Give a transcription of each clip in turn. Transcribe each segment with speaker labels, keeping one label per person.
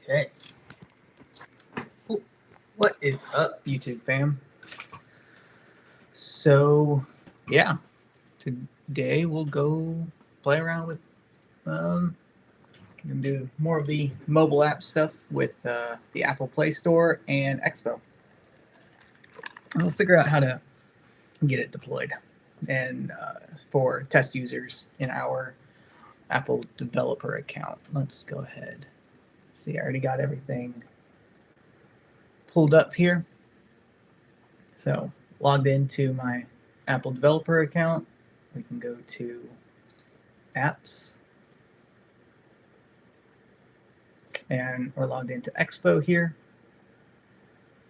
Speaker 1: Okay. What is up, YouTube fam? So, yeah, today we'll go play around with, gonna do more of the mobile app stuff with the Apple Play Store and Expo. And we'll figure out how to get it deployed and for test users in our Apple developer account. Let's go ahead. See, I already got everything pulled up here. So logged into my Apple developer account. We can go to apps and we're logged into Expo here.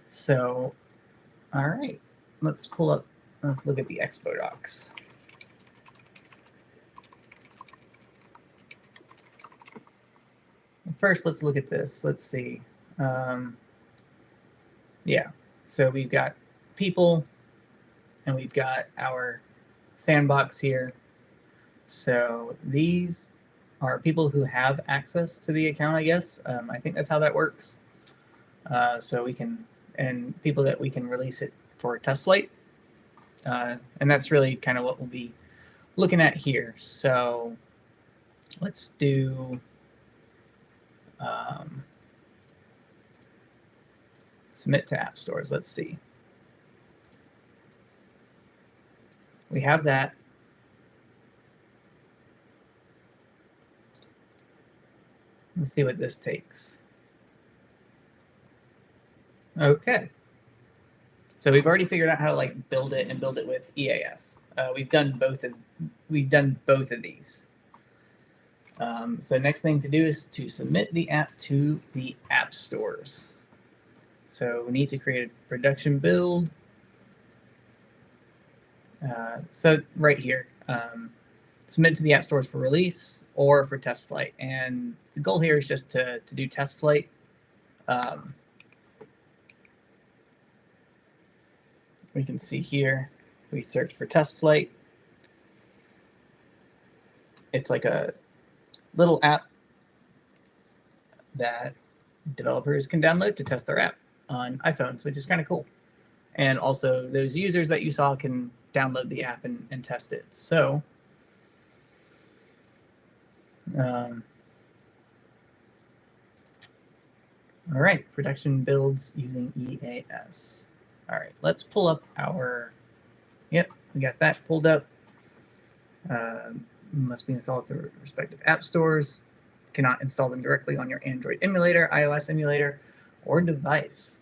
Speaker 1: So, all right, let's look at the Expo docs. First, let's look at this. Let's see. Yeah, so we've got people and we've got our sandbox here. So these are people who have access to the account, I guess. I think that's how that works. So we can, and people that we can release it for test flight. And that's really kind of what we'll be looking at here. So let's do submit to app stores. Let's see. We have that. Let's see what this takes. Okay. So we've already figured out how to like build it and build it with EAS. We've done both of these. So next thing to do is to submit the app to the app stores. So we need to create a production build. So right here, submit to the app stores for release or for test flight. And the goal here is just to do test flight. We can see here, we search for test flight. It's like a little app that developers can download to test their app on iPhones, which is kind of cool. And also those users that you saw can download the app and test it. So all right, production builds using EAS. All right, let's pull up our, yep, we got that pulled up. Must be installed through respective app stores. Cannot install them directly on your Android emulator, iOS emulator, or device.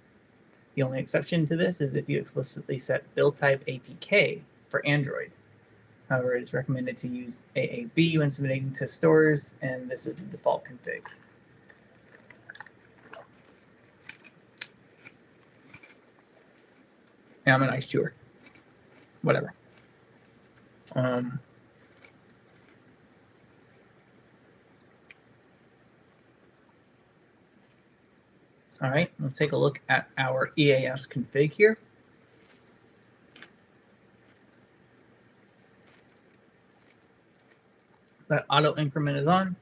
Speaker 1: The only exception to this is if you explicitly set build type APK for Android. However, it is recommended to use AAB when submitting to stores, and this is the default config. Yeah, I'm an ice chewer. Whatever. All right, let's take a look at our EAS config here. That auto increment is on.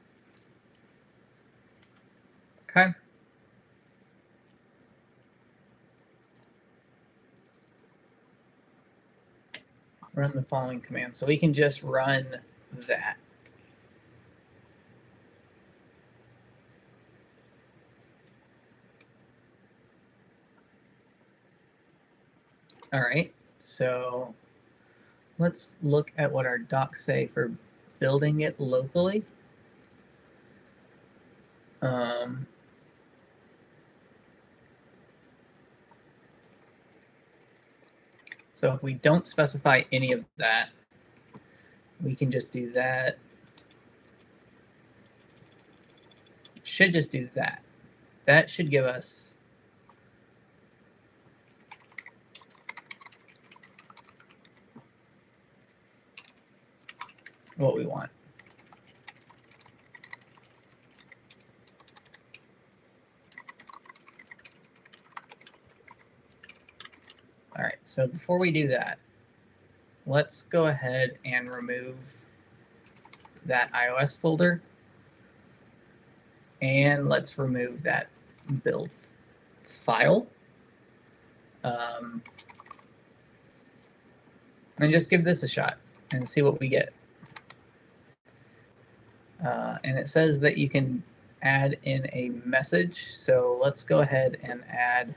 Speaker 1: Okay. Run the following command. So we can just run that. All right, so let's look at what our docs say for building it locally. So if we don't specify any of that, we can just do that. Should just do that. That should give us what we want. All right, so before we do that, let's go ahead and remove that iOS folder. And let's remove that build file. And just give this a shot and see what we get. And it says that you can add in a message. So let's go ahead and add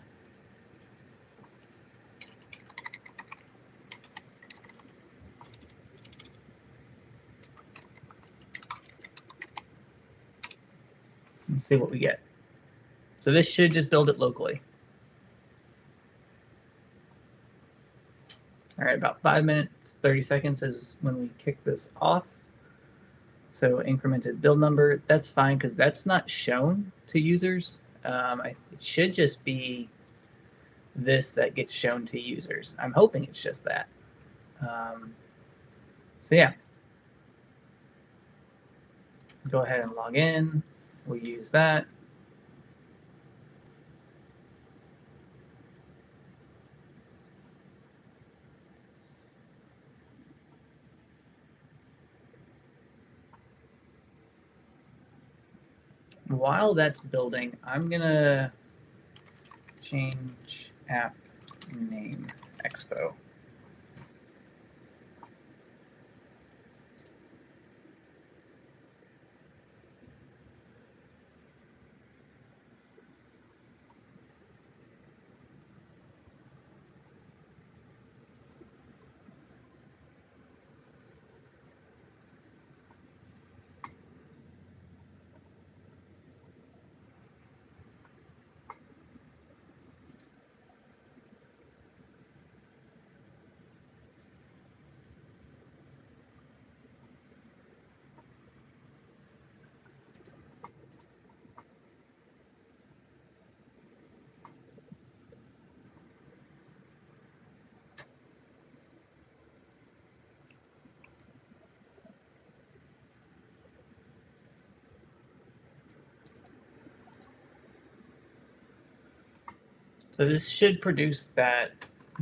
Speaker 1: and see what we get. So this should just build it locally. All right, about 5 minutes, 30 seconds is when we kick this off. So incremented build number, that's fine because that's not shown to users. It should just be this that gets shown to users. I'm hoping it's just that. So yeah, go ahead and log in. We'll use that. While that's building, I'm gonna change app name Expo. So this should produce that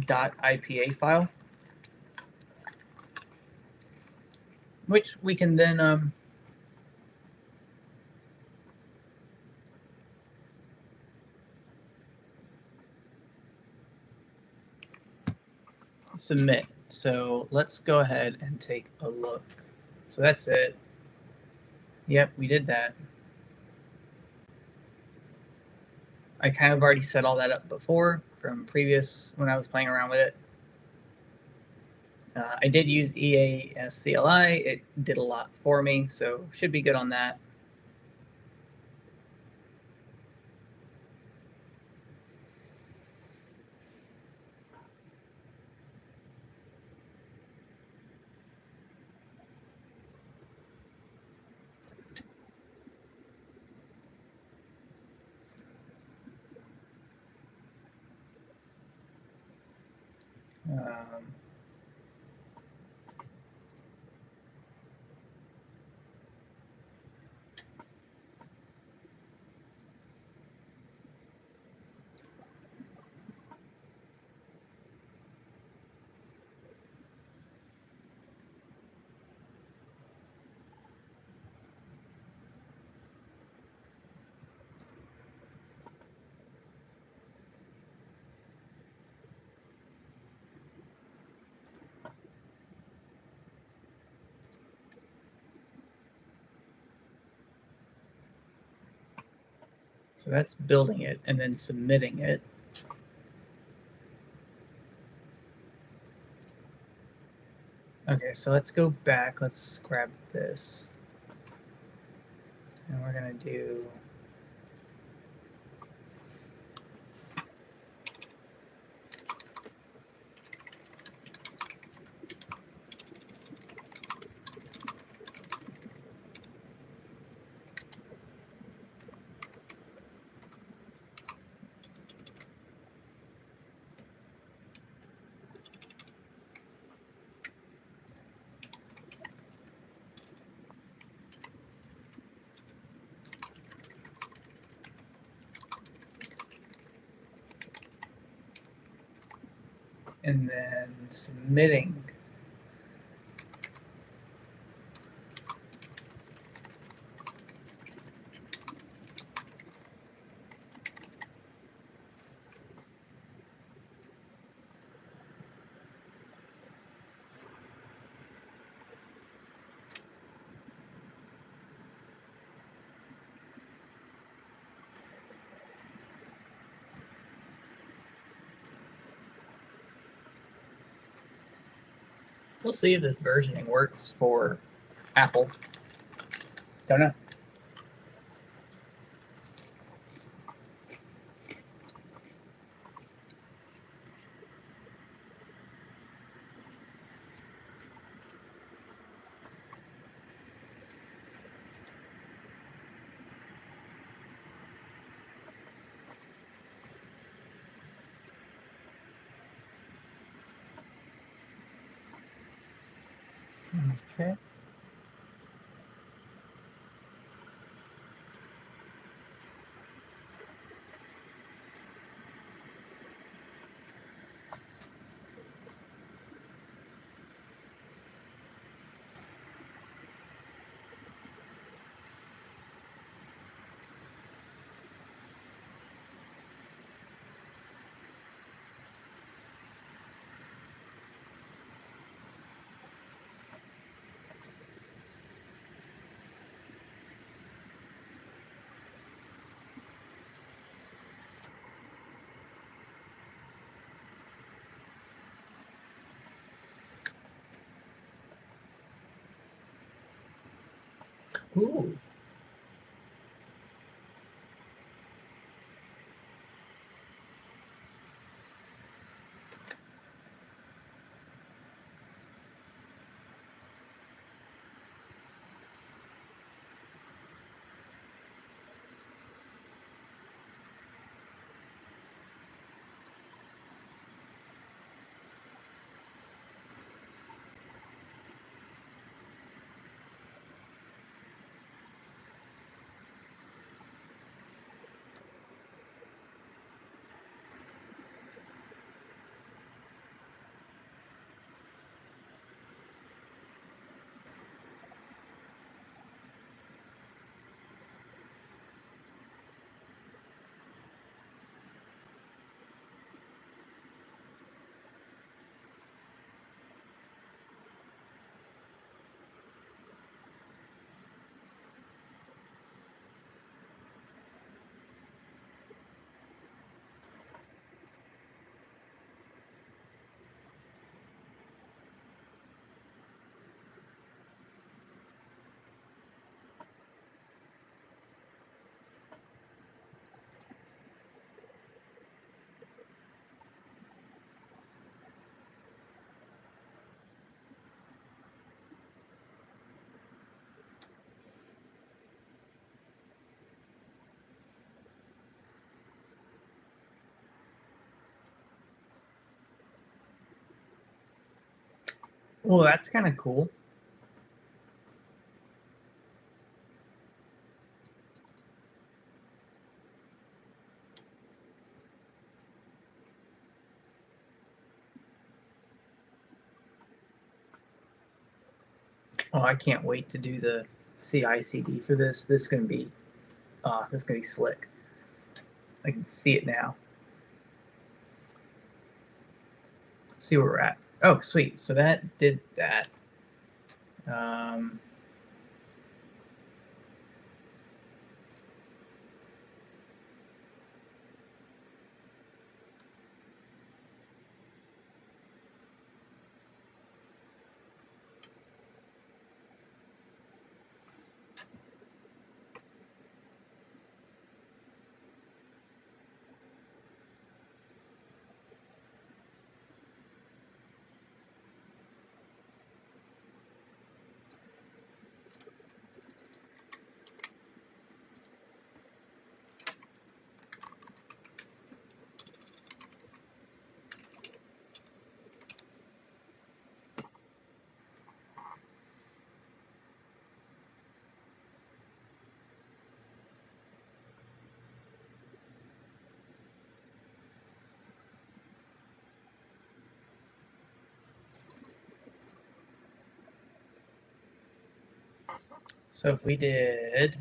Speaker 1: .ipa file, which we can then submit. So let's go ahead and take a look. So that's it. Yep, we did that. I kind of already set all that up before from previous when I was playing around with it. I did use EASCLI. It did a lot for me, so should be good on that. So that's building it and then submitting it. Okay, so let's go back. Let's grab this. And we're going to do and then submitting. We'll see if this versioning works for Apple. Don't know. Okay. Ooh. Well, that's kind of cool. Oh, I can't wait to do the CI/CD for this. This is gonna be slick. I can see it now. See where we're at. Oh, sweet. So that did that. Um, so if we did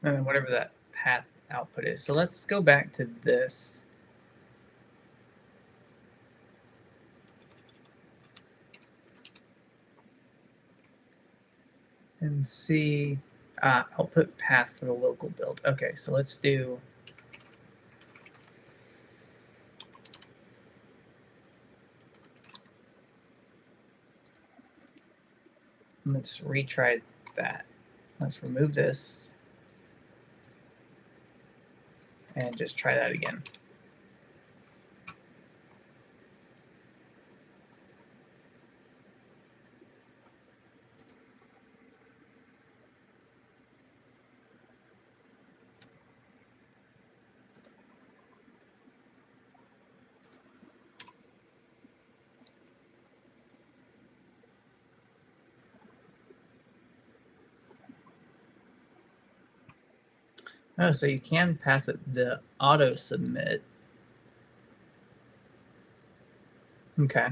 Speaker 1: and then whatever that path output is. So let's go back to this. And see output path for the local build. Okay, so let's do let's retry that. Let's remove this and just try that again. Oh, so you can pass it the auto submit. Okay.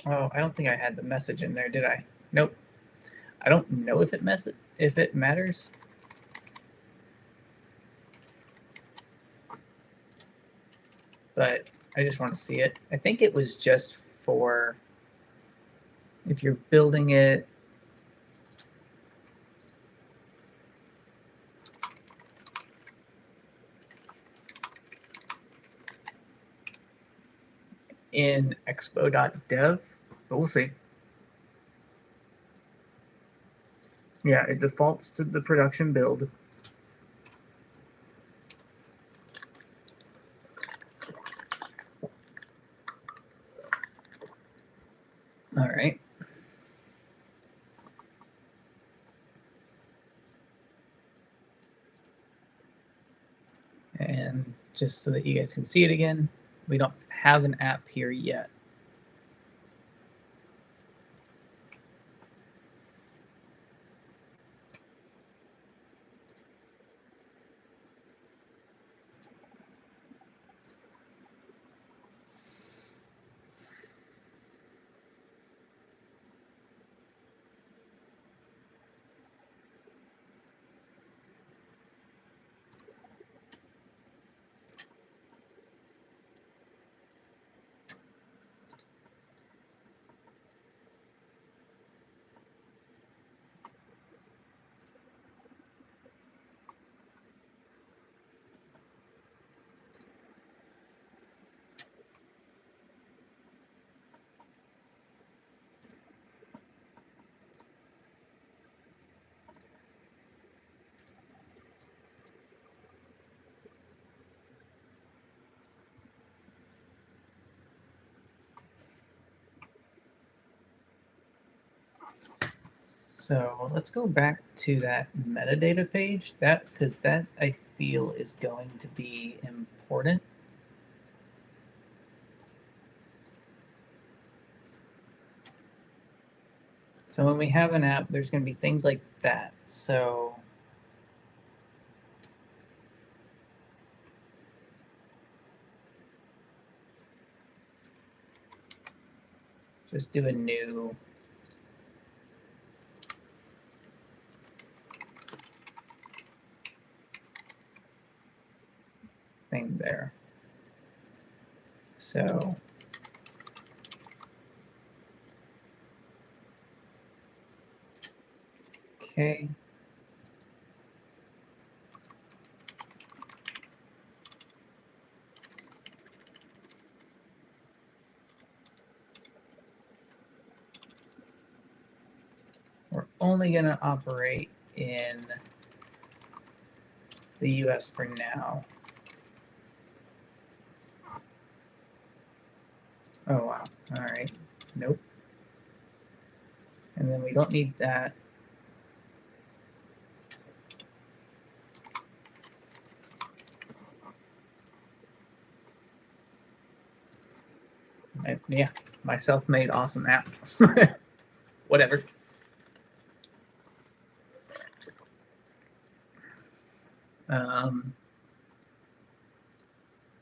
Speaker 1: Oh, I don't think I had the message in there, did I? Nope. I don't know if it matters. But I just want to see it. I think it was just for if you're building it. In expo.dev, but we'll see. Yeah, it defaults to the production build. All right. And just so that you guys can see it again, we don't have an app here yet. So let's go back to that metadata page. Because that I feel is going to be important. So when we have an app, there's going to be things like that. So just do a new thing there. So okay. We're only going to operate in the US for now. Oh, wow. All right. Nope. And then we don't need that. Yeah, my self-made awesome app. Whatever.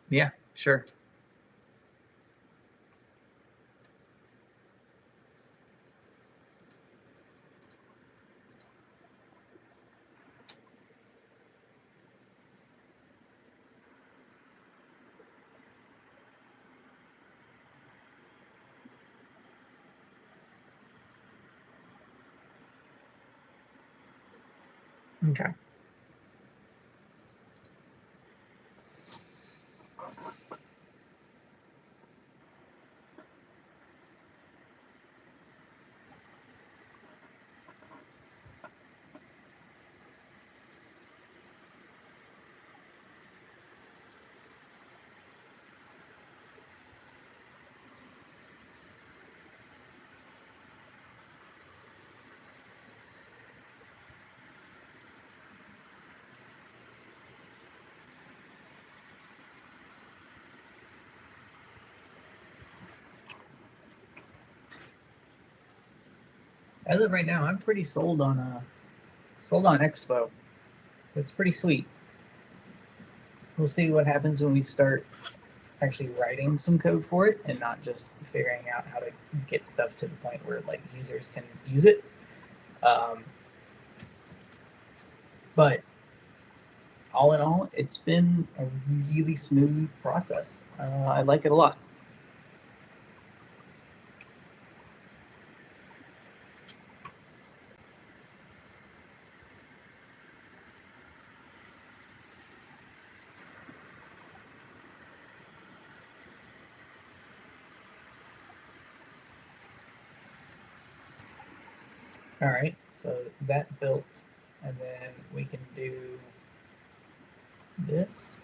Speaker 1: Yeah, sure. Okay. As of right now, I'm pretty sold on Expo. It's pretty sweet. We'll see what happens when we start actually writing some code for it and not just figuring out how to get stuff to the point where like users can use it. Um, but all in all, it's been a really smooth process. I like it a lot. All right, so that built, and then we can do this.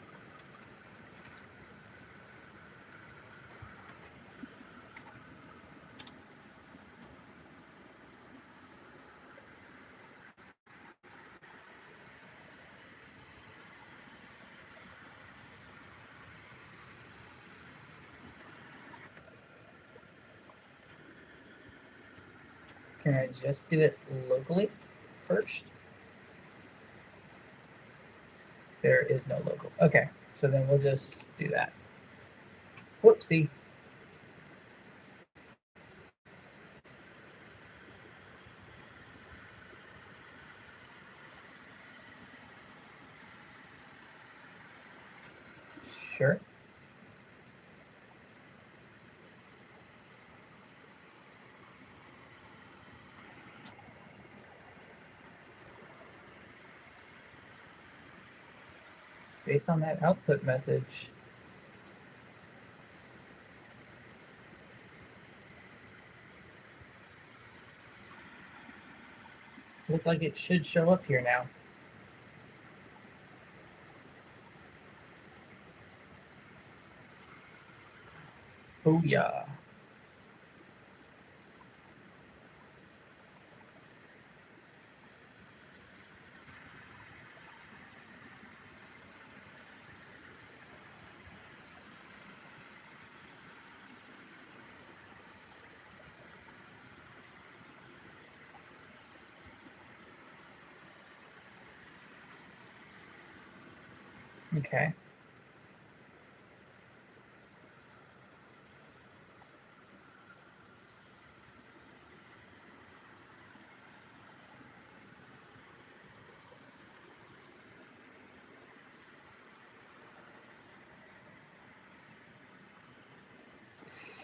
Speaker 1: Can I just do it locally first? There is no local. Okay, so then we'll just do that. Whoopsie. Sure. Based on that output message, looks like it should show up here now. Oh yeah. Okay.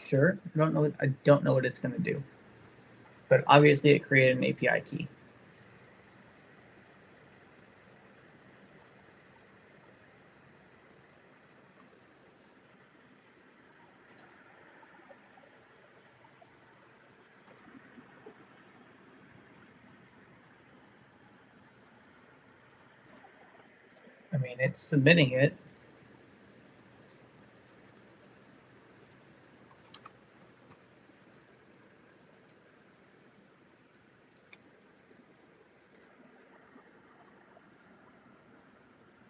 Speaker 1: Sure. I don't know what it's going to do, but obviously it created an API key. I mean, it's submitting it.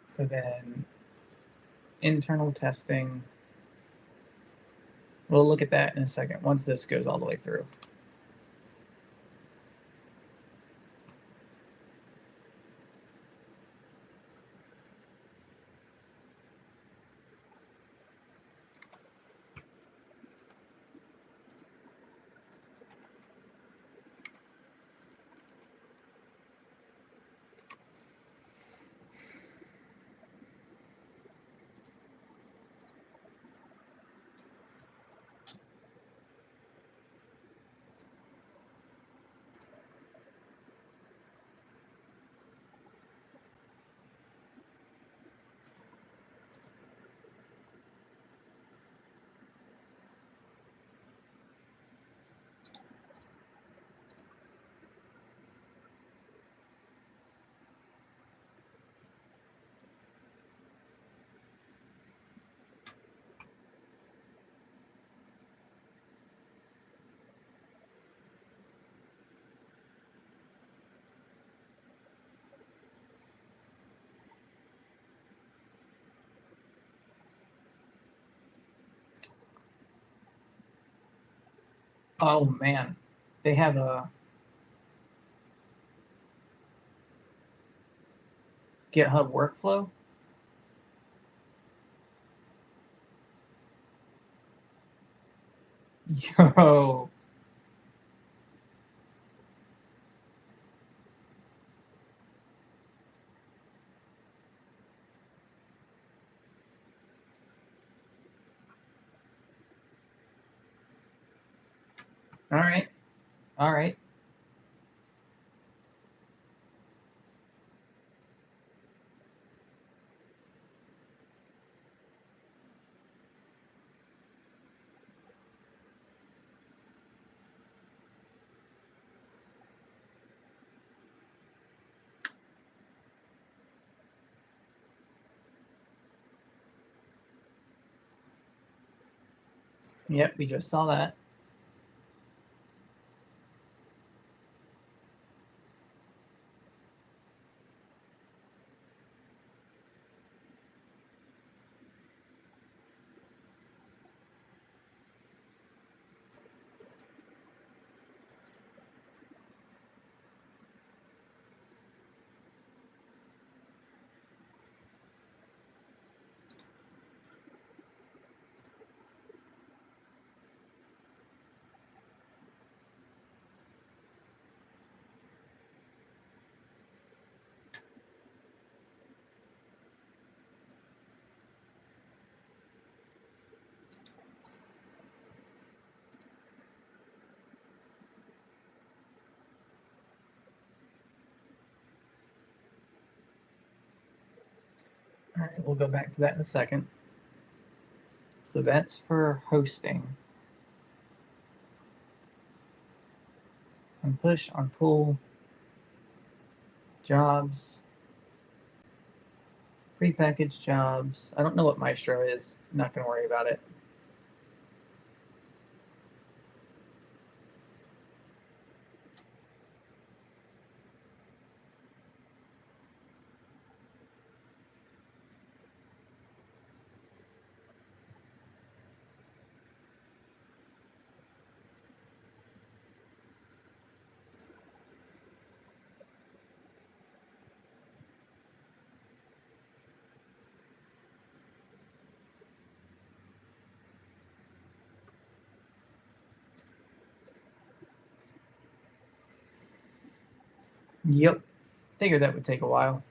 Speaker 1: So then internal testing. We'll look at that in a second once this goes all the way through. Oh man, they have a GitHub workflow. Yo. All right. All right. Yep, we just saw that. All right, we'll go back to that in a second. So that's for hosting. On push, on pull, jobs, prepackaged jobs. I don't know what Maestro is. Not going to worry about it. Yep. Figured that would take a while.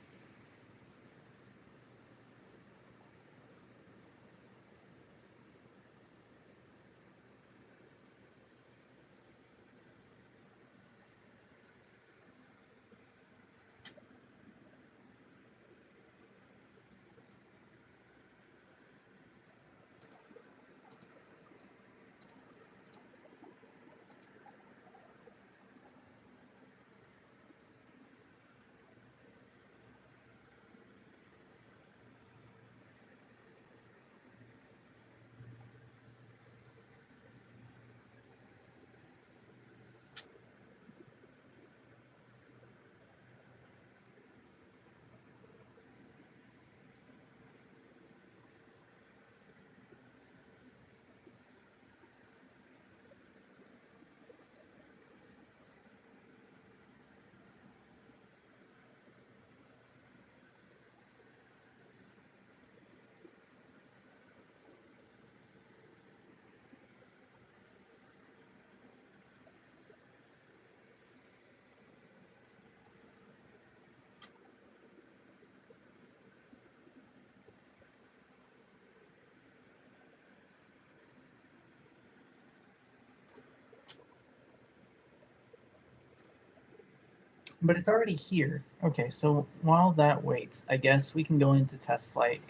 Speaker 1: But it's already here. Okay, so while that waits, I guess we can go into test flight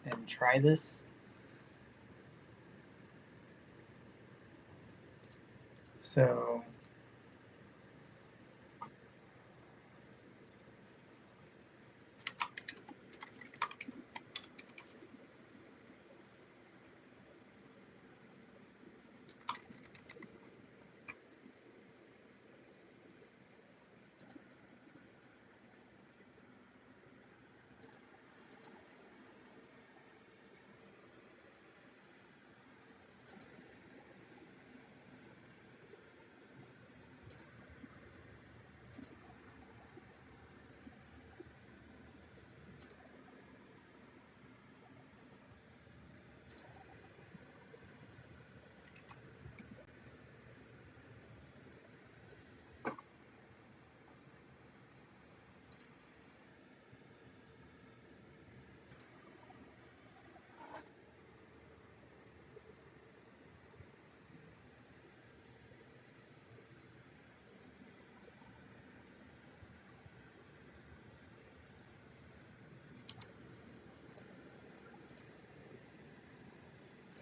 Speaker 1: and try this. So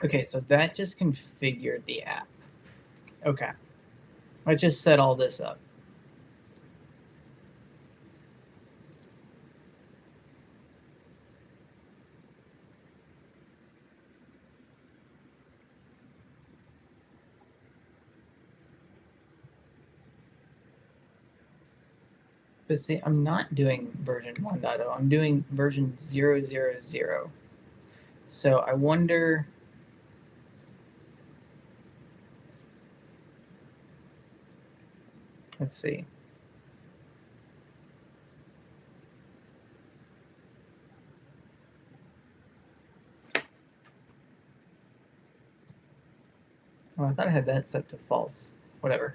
Speaker 1: Okay, so that just configured the app. Okay. I just set all this up. But see, I'm not doing version 1.0. I'm doing version 0.0.0. So I wonder. Let's see. Oh, I thought I had that set to false. Whatever.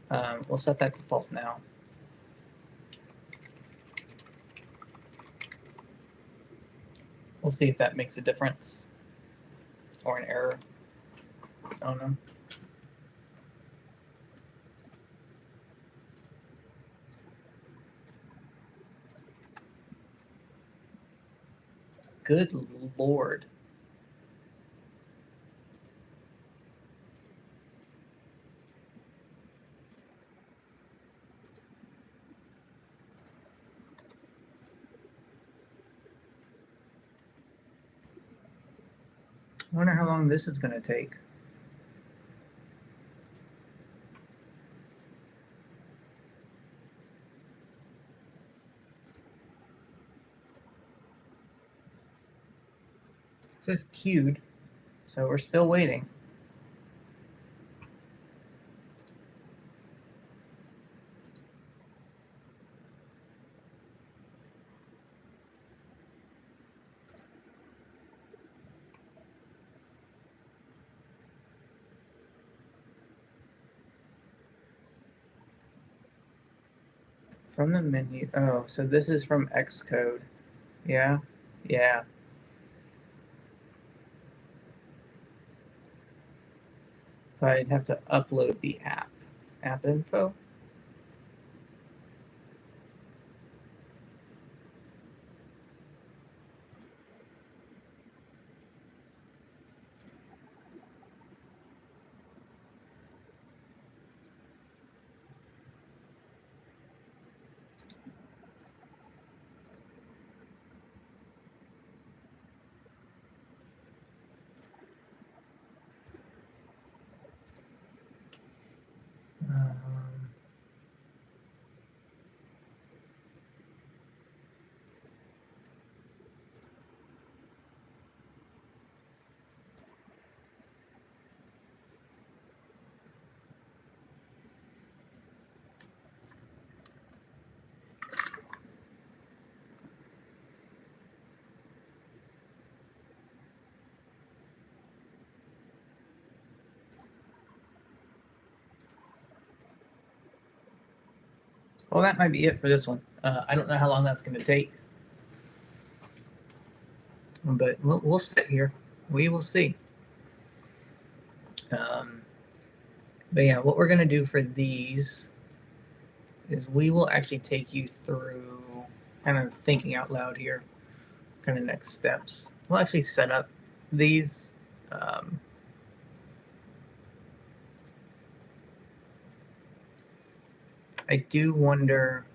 Speaker 1: We'll set that to false now. We'll see if that makes a difference or an error. I don't know. Good Lord. I wonder how long this is going to take. It says queued, so we're still waiting. From the menu. Oh, so this is from Xcode. Yeah. Yeah. So I'd have to upload the app info. Um, well, that might be it for this one. I don't know how long that's going to take, but we'll sit here. We will see. But yeah, what we're going to do for these is we will actually take you through kind of thinking out loud here, kind of next steps. We'll actually set up these. I do wonder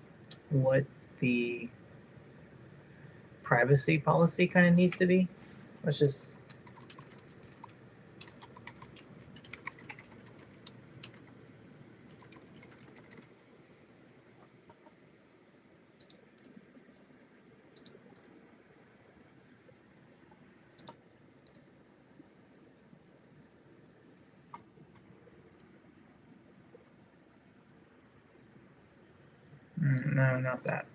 Speaker 1: what the privacy policy kind of needs to be. Let's just. No, not that.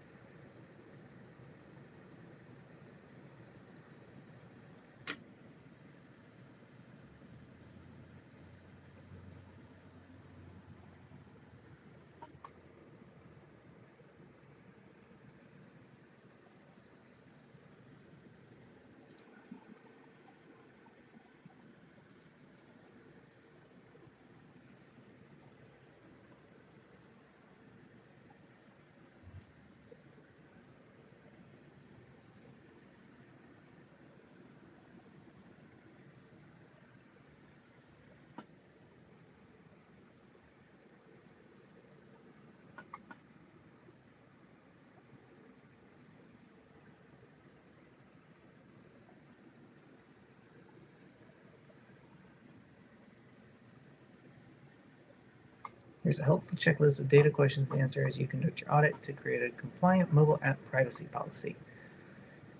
Speaker 1: Here's a helpful checklist of data questions to answer as you conduct your audit to create a compliant mobile app privacy policy.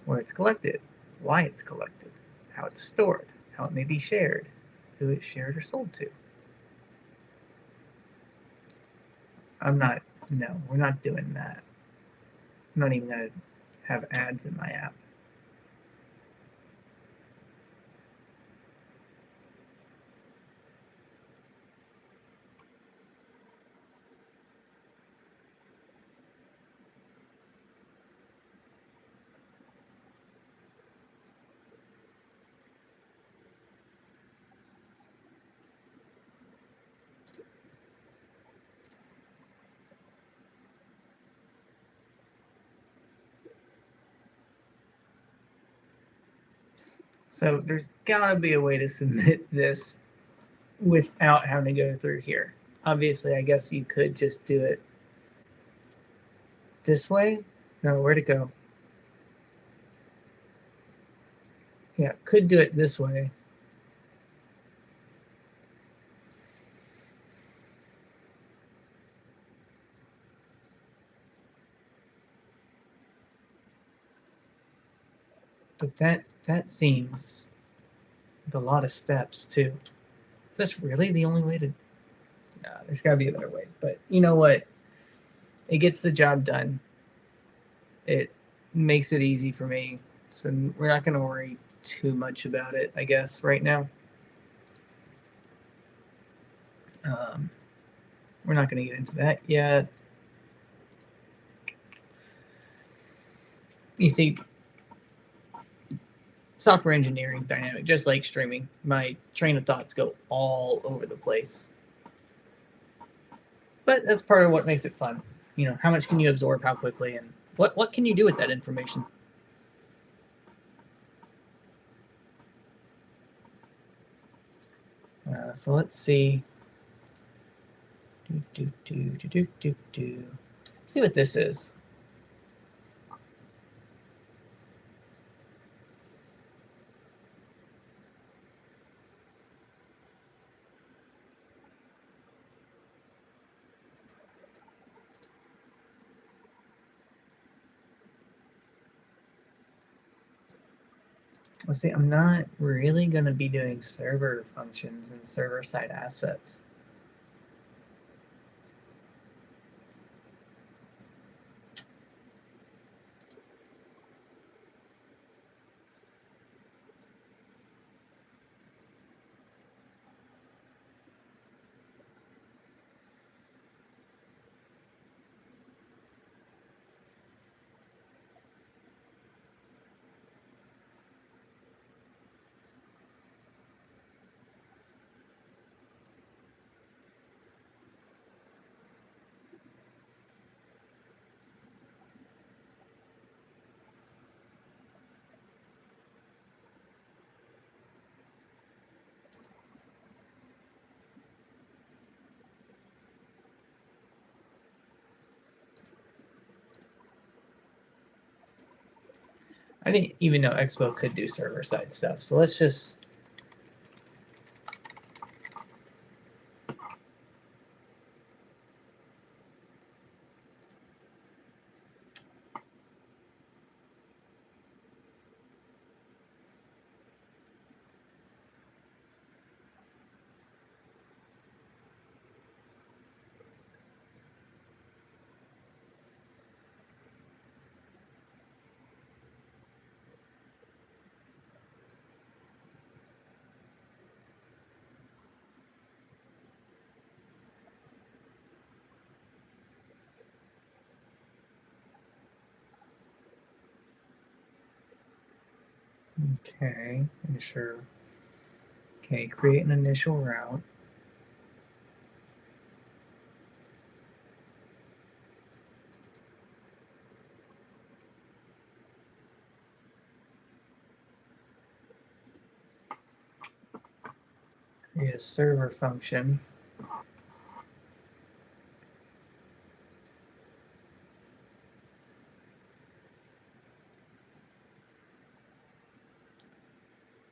Speaker 1: Where it's collected, why it's collected, how it's stored, how it may be shared, who it's shared or sold to. No, we're not doing that. I'm not even going to have ads in my app. So there's gotta be a way to submit this without having to go through here. Obviously, I guess you could just do it this way. No, where'd it go? Yeah, could do it this way. But that seems like a lot of steps too. Is this really the only way to? Nah, there's got to be a better way. But you know what? It gets the job done. It makes it easy for me. So we're not going to worry too much about it, I guess, right now. We're not going to get into that yet. You see, software engineering is dynamic, just like streaming. My train of thoughts go all over the place. But that's part of what makes it fun. You know, how much can you absorb, how quickly, and what can you do with that information? So let's see. See what this is. Let's see, I'm not really going to be doing server functions and server-side assets. I didn't even know Expo could do server-side stuff. So let's just okay, ensure. Okay, create an initial route. Create a server function.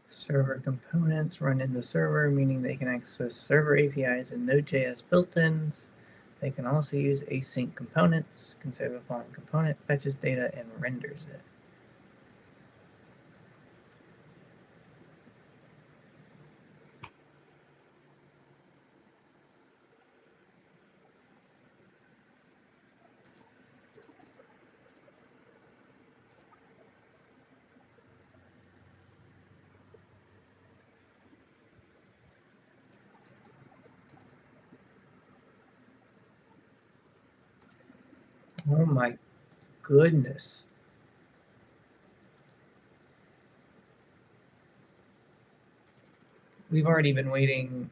Speaker 1: Server components run in the server, meaning they can access server APIs and Node.js built-ins. They can also use async components. Consider the following component fetches data and renders it. Oh my goodness. We've already been waiting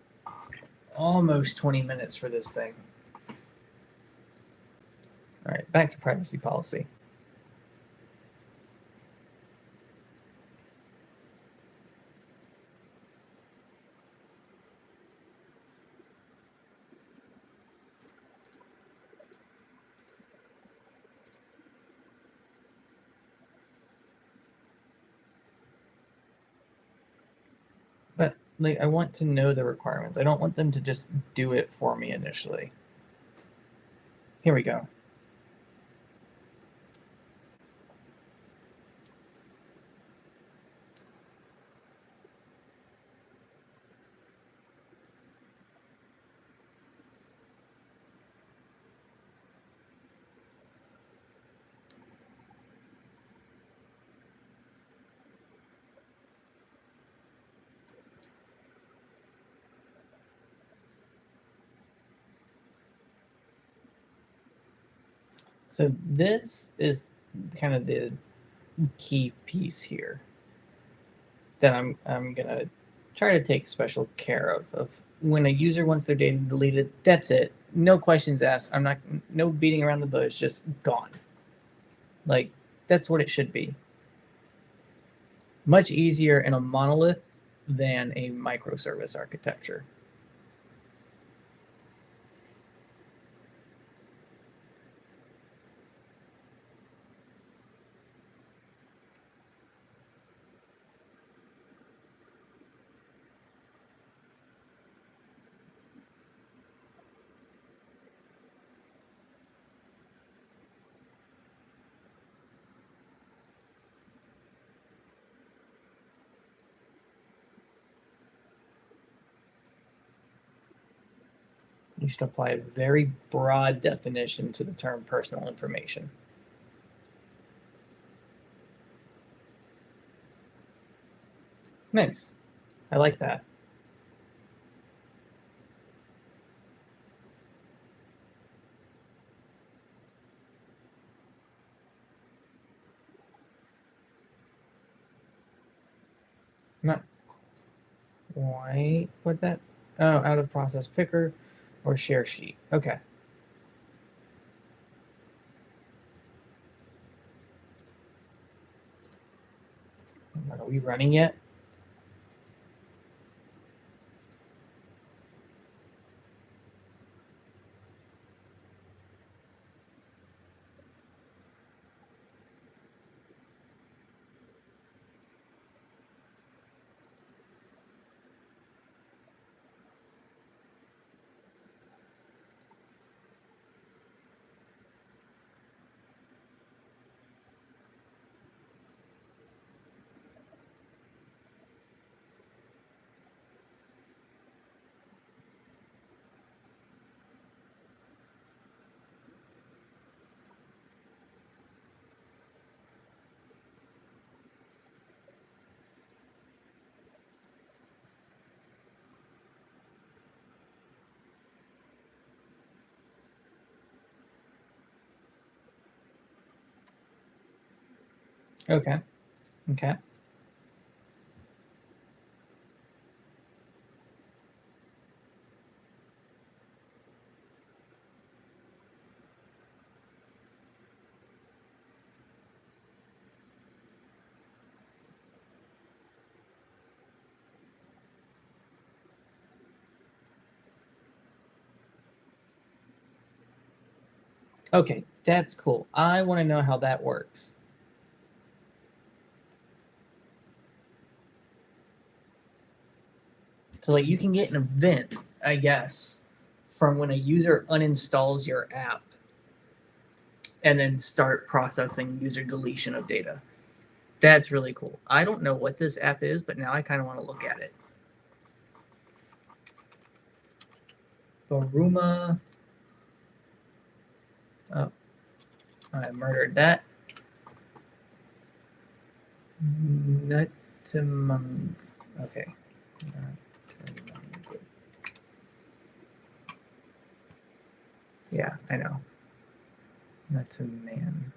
Speaker 1: almost 20 minutes for this thing. All right, back to privacy policy. But like, I want to know the requirements. I don't want them to just do it for me initially. Here we go. So this is kind of the key piece here that I'm gonna try to take special care of when a user wants their data deleted. That's it. No questions asked. I'm not no beating around the bush. Just gone. Like that's what it should be. Much easier in a monolith than a microservice architecture. You should apply a very broad definition to the term personal information. Nice. I like that. Not quite what that. Oh, out of process picker or share sheet. Okay. Are we running yet? Okay. Okay. Okay, that's cool. I want to know how that works. So like you can get an event, I guess, from when a user uninstalls your app and then start processing user deletion of data. That's really cool. I don't know what this app is, but now I kind of want to look at it. Baruma. Oh, I murdered that. Nutamung. Okay. Yeah, I know. Nutaman.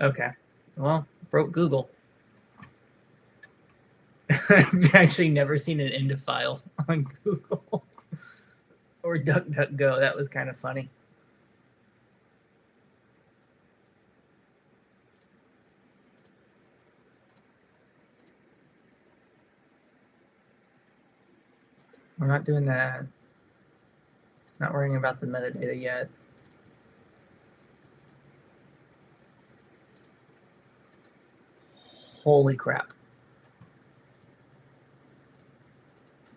Speaker 1: Okay. Well, broke Google. I've actually never seen an end file on Google or DuckDuckGo. That was kind of funny. We're not doing that. Not worrying about the metadata yet. Holy crap.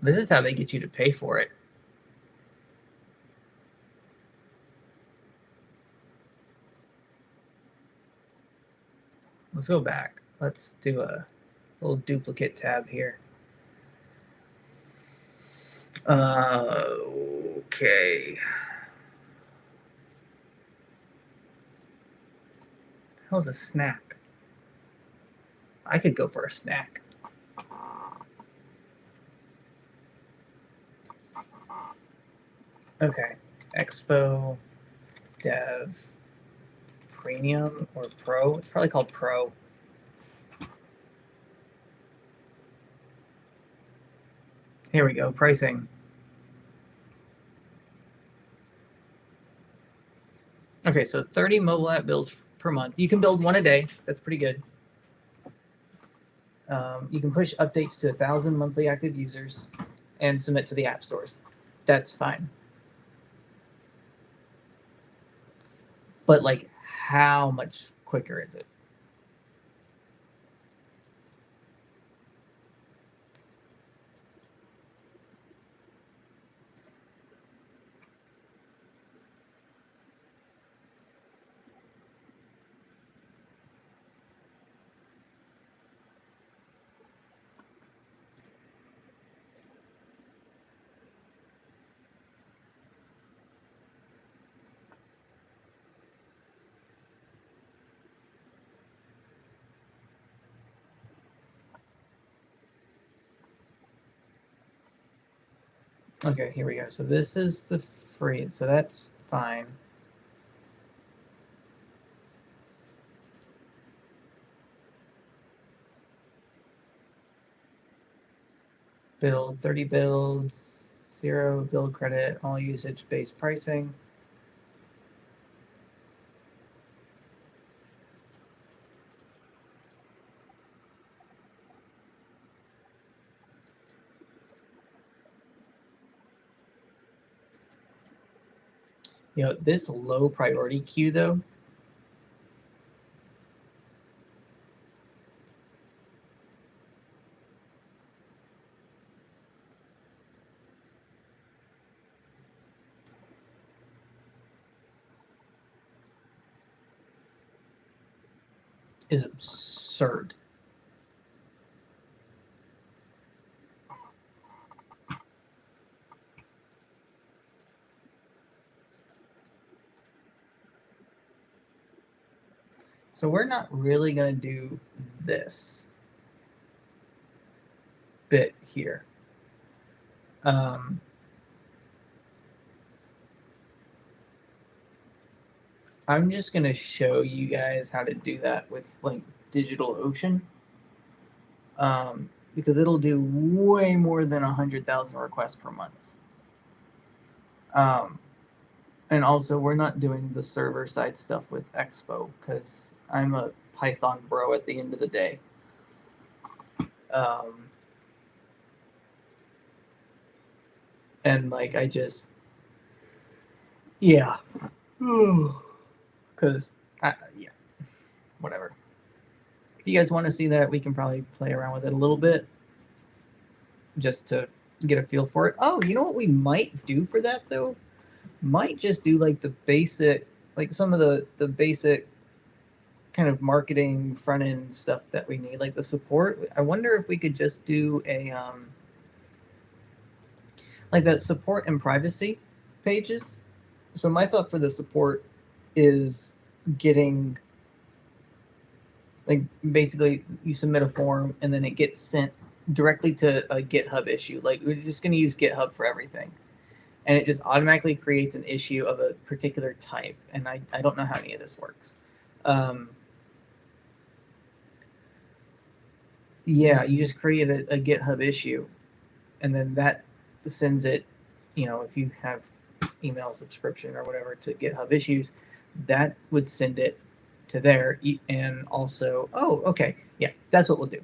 Speaker 1: This is how they get you to pay for it. Let's go back. Let's do a little duplicate tab here. Okay. How's a snack? I could go for a snack. Okay. Expo Dev Premium or Pro. It's probably called Pro. Here we go. Pricing. Okay, so 30 mobile app builds per month. You can build one a day. That's pretty good. You can push updates to 1,000 monthly active users and submit to the app stores. That's fine. But like, how much quicker is it? Okay, here we go. So this is the free, so that's fine. Build 30 builds, 0 build credit, all usage-based pricing. You know, this low priority queue though, is absurd. So we're not really going to do this bit here. I'm just going to show you guys how to do that with like DigitalOcean, because it'll do way more than 100,000 requests per month. And also, we're not doing the server side stuff with Expo because I'm a Python bro at the end of the day. And like, I just, yeah. because yeah, whatever. If you guys want to see that, we can probably play around with it a little bit just to get a feel for it. Oh, you know what we might do for that though? Might just do like the basic, like some of the basic kind of marketing front end stuff that we need, like the support. I wonder if we could just do a like that support and privacy pages. So my thought for the support is getting like basically you submit a form and then it gets sent directly to a GitHub issue. Like we're just going to use GitHub for everything. And it just automatically creates an issue of a particular type. And I don't know how any of this works. Yeah, you just create a GitHub issue and then that sends it, you know, if you have email subscription or whatever to GitHub issues, that would send it to there. And also, oh, okay, yeah, that's what we'll do.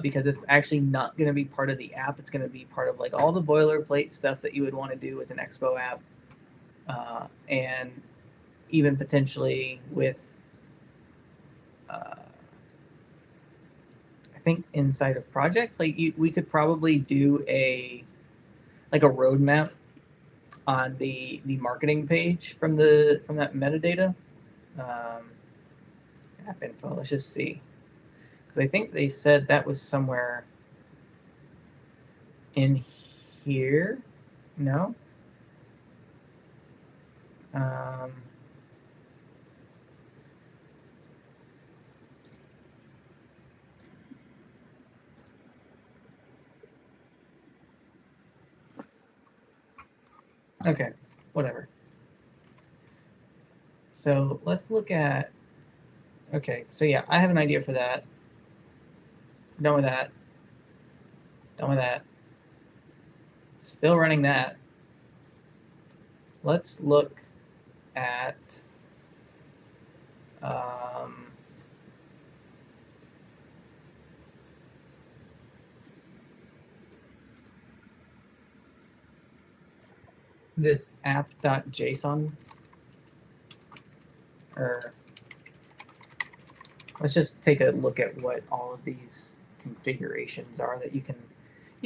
Speaker 1: Because it's actually not going to be part of the app. It's going to be part of like all the boilerplate stuff that you would want to do with an Expo app, and even potentially with, I think inside of projects, like we could probably do a like a roadmap on the marketing page from that metadata. Um, App info. Let's just see, because I think they said that was somewhere in here. No. Um, okay, whatever. So let's look at. Okay, so yeah, I have an idea for that. Done with that. Done with that. Still running that. Let's look at um, this app.json, or let's just take a look at what all of these configurations are that you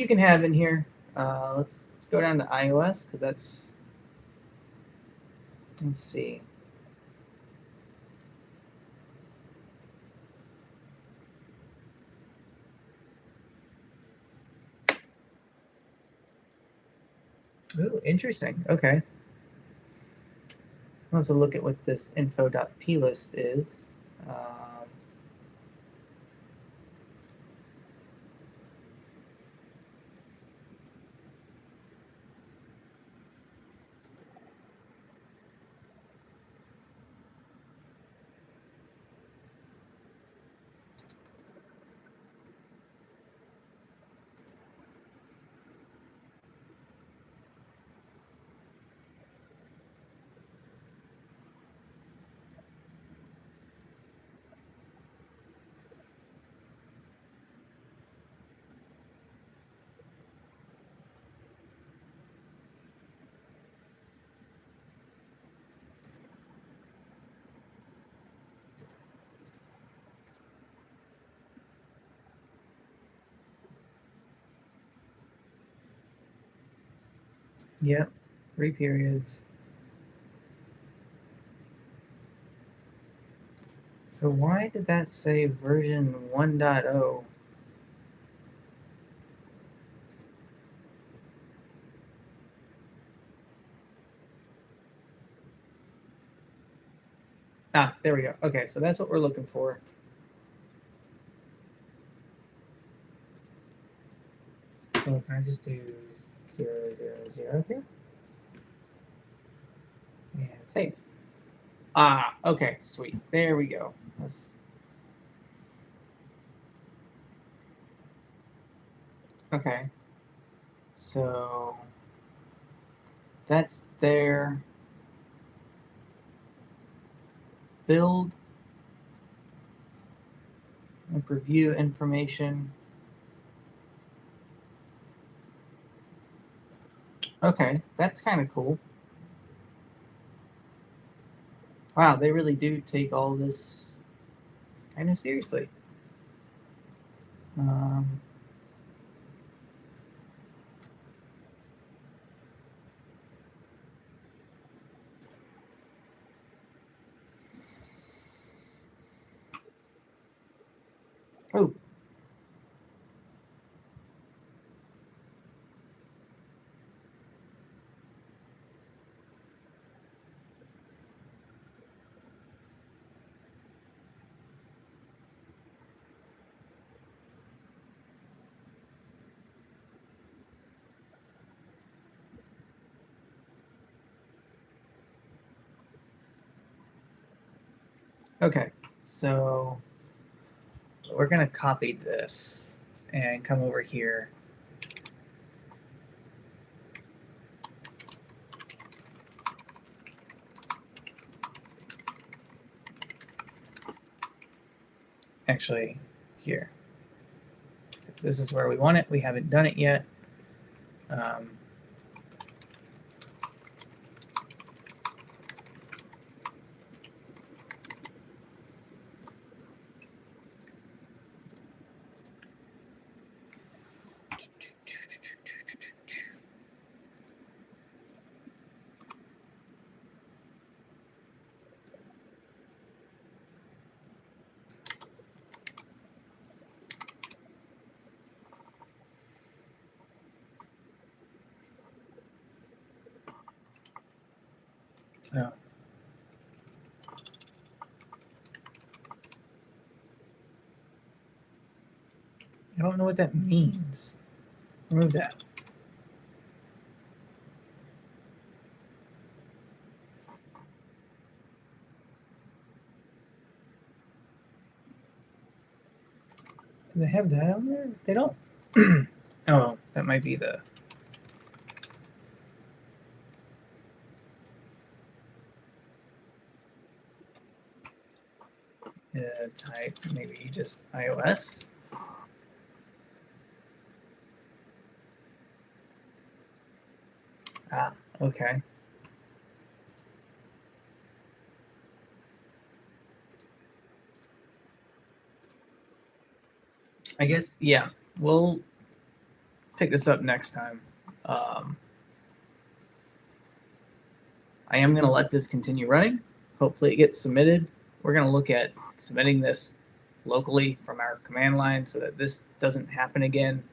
Speaker 1: can have in here. Let's go down to iOS because that's, let's see. Ooh, interesting. Okay. Let's look at what this info.plist is. Yep, 3 periods. So why did that say version 1.0? Ah, there we go. Okay, so that's what we're looking for. So can I just do 000 here? And save. Ah, okay, sweet. There we go. Okay. So that's their build and review information. Okay, that's kind of cool. Wow, they really do take all this kind of seriously. Oh. Okay, so we're going to copy this and come over here. Actually, here. This is where we want it. We haven't done it yet. So, I don't know what that means. Remove that. Do they have that on there? They don't. Oh, that might be the... type, maybe just iOS. Ah, okay. I guess, yeah, we'll pick this up next time. I am going to let this continue running. Hopefully it gets submitted. We're going to look at submitting this locally from our command line so that this doesn't happen again,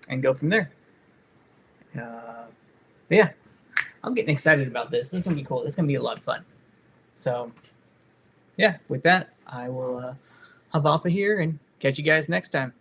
Speaker 1: and go from there. Yeah, I'm getting excited about this. This is going to be cool. This is going to be a lot of fun. So, yeah, with that, I will hop off of here and catch you guys next time.